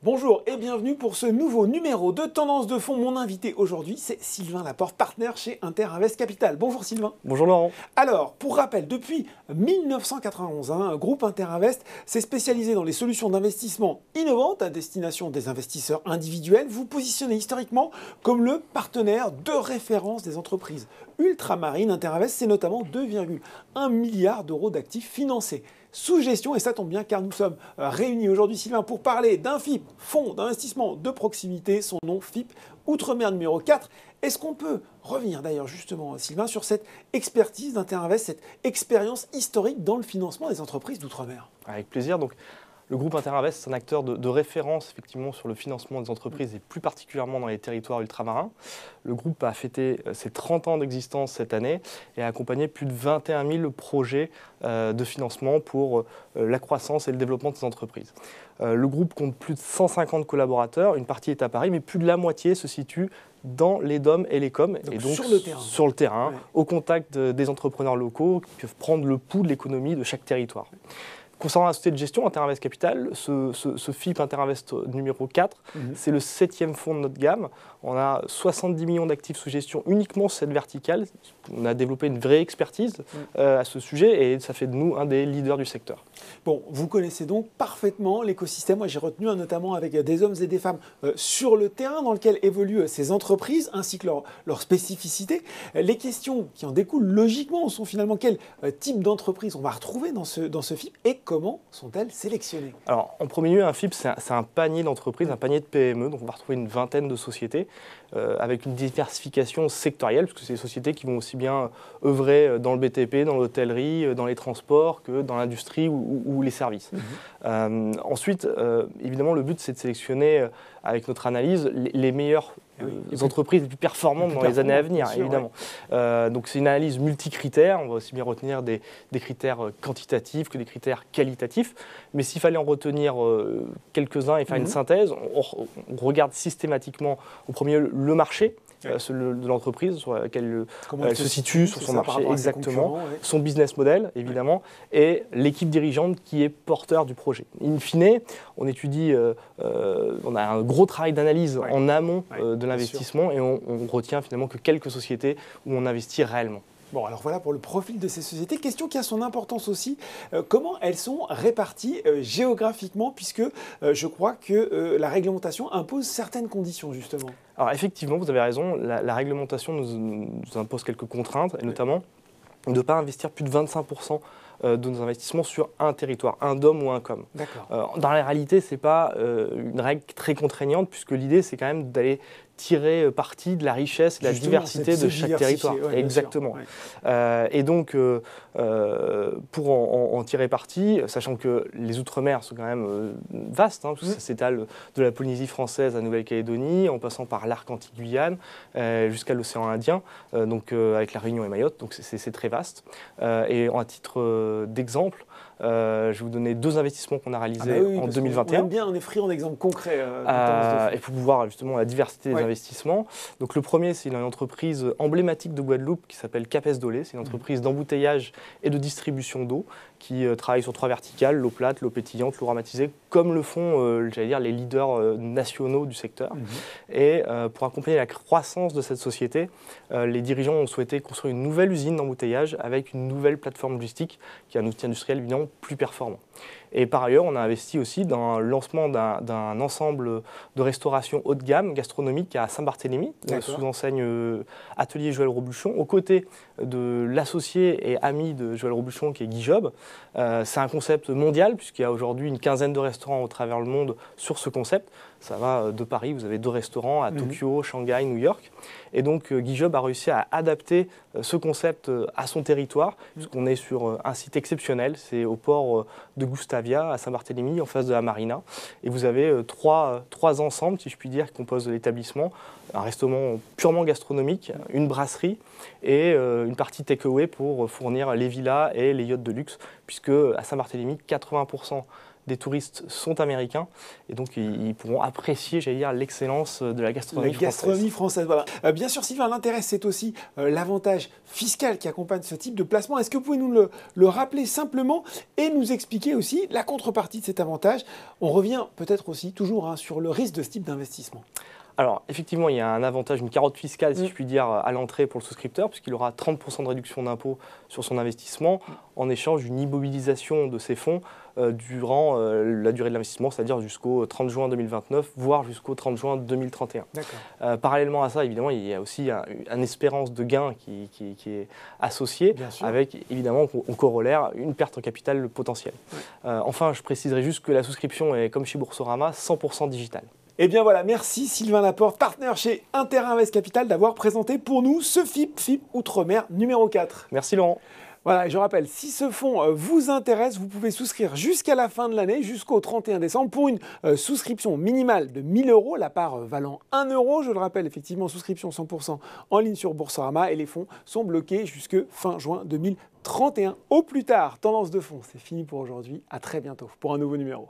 Bonjour et bienvenue pour ce nouveau numéro de Tendance de Fonds. Mon invité aujourd'hui, c'est Sylvain Laporte, partenaire chez Interinvest Capital. Bonjour Sylvain. Bonjour Laurent. Alors, pour rappel, depuis 1991, Groupe Interinvest s'est spécialisé dans les solutions d'investissement innovantes à destination des investisseurs individuels. Vous positionnez historiquement comme le partenaire de référence des entreprises ultramarines. Interinvest, c'est notamment 2,1 milliards d'euros d'actifs financés sous gestion, et ça tombe bien car nous sommes réunis aujourd'hui, Sylvain, pour parler d'un FIP, fonds d'investissement de proximité, son nom FIP Outre-mer numéro 4. Est-ce qu'on peut revenir d'ailleurs justement, Sylvain, sur cette expertise d'Interinvest, cette expérience historique dans le financement des entreprises d'outre-mer? Avec plaisir. Donc, le groupe Interinvest, c'est un acteur de référence effectivement sur le financement des entreprises et plus particulièrement dans les territoires ultramarins. Le groupe a fêté ses 30 ans d'existence cette année et a accompagné plus de 21 000 projets de financement pour la croissance et le développement de ces entreprises. Le groupe compte plus de 150 collaborateurs, une partie est à Paris, mais plus de la moitié se situe dans les DOM et les COM, et donc sur le terrain, ouais, au contact des entrepreneurs locaux qui peuvent prendre le pouls de l'économie de chaque territoire. Concernant la société de gestion, Interinvest Capital, ce FIP Interinvest numéro 4, c'est le 7e fonds de notre gamme. On a 70 millions d'actifs sous gestion uniquement sur cette verticale. On a développé une vraie expertise à ce sujet et ça fait de nous un des leaders du secteur. Bon, vous connaissez donc parfaitement l'écosystème. Moi, j'ai retenu notamment avec des hommes et des femmes sur le terrain dans lequel évoluent ces entreprises ainsi que leurs spécificités. Les questions qui en découlent logiquement sont finalement quel type d'entreprise on va retrouver dans ce FIP et comment sont-elles sélectionnées? Alors, en premier lieu, un FIP, c'est un panier d'entreprises, un panier de PME. Donc, on va retrouver une vingtaine de sociétés avec une diversification sectorielle, parce que c'est des sociétés qui vont aussi bien œuvrer dans le BTP, dans l'hôtellerie, dans les transports, que dans l'industrie ou les services. Ensuite, évidemment, le but, c'est de sélectionner, avec notre analyse, les meilleures entreprises les plus performantes dans les années à venir, évidemment. Ouais. Donc, c'est une analyse multicritères. On va aussi bien retenir des critères quantitatifs que des critères qualitatifs. Mais s'il fallait en retenir quelques-uns et faire une synthèse, on regarde systématiquement, au premier lieu, le marché. De l'entreprise sur laquelle elle se situe, sur son marché, exactement, son business model, évidemment, et l'équipe dirigeante qui est porteur du projet. In fine, on étudie, on a un gros travail d'analyse en amont de l'investissement et on retient finalement que quelques sociétés où on investit réellement. Bon, alors voilà pour le profil de ces sociétés. Question qui a son importance aussi, comment elles sont réparties géographiquement, puisque je crois que la réglementation impose certaines conditions, justement. Alors effectivement, vous avez raison, la réglementation nous impose quelques contraintes, et notamment de ne pas investir plus de 25% de nos investissements sur un territoire, un DOM ou un COM. Dans la réalité, ce n'est pas une règle très contraignante, puisque l'idée, c'est quand même d'aller tirer parti de la richesse et de la diversité de chaque territoire. Exactement. Et donc, pour en tirer parti, sachant que les Outre-mer sont quand même vastes, parce que ça s'étale de la Polynésie française à Nouvelle-Calédonie, en passant par l'Arc Antilles-Guyane, jusqu'à l'océan Indien, donc avec la Réunion et Mayotte, donc c'est très vaste. Et à titre d'exemple, je vais vous donner 2 investissements qu'on a réalisés en 2021. On est friand d'exemples concrets. Et pour voir justement la diversité des investissements. Donc le premier, c'est une entreprise emblématique de Guadeloupe qui s'appelle Capes Dolé. C'est une entreprise d'embouteillage et de distribution d'eau qui travaille sur 3 verticales, l'eau plate, l'eau pétillante, l'eau aromatisée, comme le font, j'allais dire, les leaders nationaux du secteur. Et pour accompagner la croissance de cette société, les dirigeants ont souhaité construire une nouvelle usine d'embouteillage avec une nouvelle plateforme logistique qui est un outil industriel évidemment plus performant. Et par ailleurs, on a investi aussi dans le lancement d'un ensemble de restauration haut de gamme gastronomique à Saint-Barthélemy, sous enseigne Atelier Joël Robuchon, aux côtés de l'associé et ami de Joël Robuchon qui est Guy Job. C'est un concept mondial puisqu'il y a aujourd'hui une quinzaine de restaurants au travers le monde sur ce concept. Ça va de Paris, vous avez 2 restaurants à Tokyo, Shanghai, New York. Et donc Guy Job a réussi à adapter ce concept à son territoire, puisqu'on est sur un site exceptionnel, c'est au port de Gustavia, à Saint-Barthélemy, en face de la marina. Et vous avez trois ensembles, si je puis dire, qui composent l'établissement. Un restaurant purement gastronomique, une brasserie et une partie takeaway pour fournir les villas et les yachts de luxe, puisque à Saint-Barthélemy, 80% des touristes sont américains et donc ils pourront apprécier, j'allais dire, l'excellence de la gastronomie française. La gastronomie française, voilà. Bien sûr, Sylvain, l'intérêt, c'est aussi l'avantage fiscal qui accompagne ce type de placement. Est-ce que vous pouvez nous le rappeler simplement et nous expliquer aussi la contrepartie de cet avantage? On revient peut-être aussi toujours sur le risque de ce type d'investissement. Alors, effectivement, il y a un avantage, une carotte fiscale, si je puis dire, à l'entrée pour le souscripteur, puisqu'il aura 30% de réduction d'impôt sur son investissement en échange d'une immobilisation de ses fonds durant la durée de l'investissement, c'est-à-dire jusqu'au 30 juin 2029, voire jusqu'au 30 juin 2031. Parallèlement à ça, évidemment, il y a aussi une espérance de gain qui est associée, avec, évidemment, au corollaire, une perte en capital potentielle. Enfin, je préciserai juste que la souscription est, comme chez Boursorama, 100% digitale. Et bien voilà, merci Sylvain Laporte, partenaire chez Interinvest Capital, d'avoir présenté pour nous ce FIP Outre-mer numéro 4. Merci Laurent. Voilà, et je rappelle, si ce fonds vous intéresse, vous pouvez souscrire jusqu'à la fin de l'année, jusqu'au 31 décembre, pour une souscription minimale de 1 000 €, la part valant 1 €. Je le rappelle, effectivement, souscription 100% en ligne sur Boursorama, et les fonds sont bloqués jusque fin juin 2031. Au plus tard, Tendance de fonds, c'est fini pour aujourd'hui. À très bientôt pour un nouveau numéro.